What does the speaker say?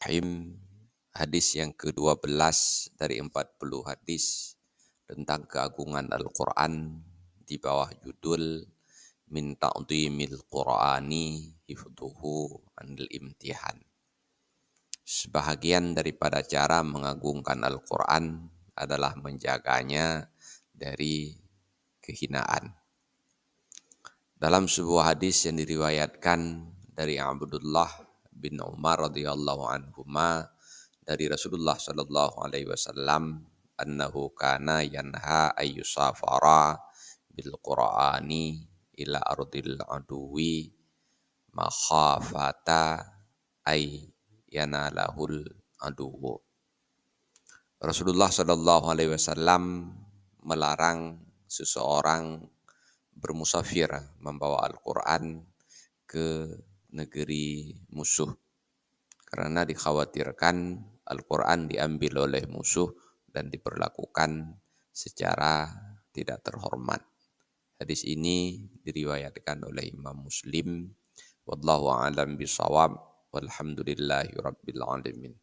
Bismillahirrahmanirrahim. Hadis yang ke-12 dari 40 hadis tentang keagungan Al-Quran di bawah judul Min ta'dhimil Qur'ani hifdhuhu anil imtihan. Sebahagian daripada cara mengagungkan Al-Quran adalah menjaganya dari kehinaan. Dalam sebuah hadis yang diriwayatkan dari Abdullah bin Umar radhiyallahu anhuma dari Rasulullah sallallahu alaihi wasallam annahu kana yanha ayyusafara bil Qur'ani ila ardil aduwi makhafata ay yanalahul aduwu. Rasulullah sallallahu alaihi wasallam melarang seseorang bermusafir membawa Al-Quran ke negeri musuh karena dikhawatirkan Al-Quran diambil oleh musuh dan diperlakukan secara tidak terhormat. Hadis ini diriwayatkan oleh Imam Muslim. Wallahu a'lam bishawab. Walhamdulillahi rabbil alamin.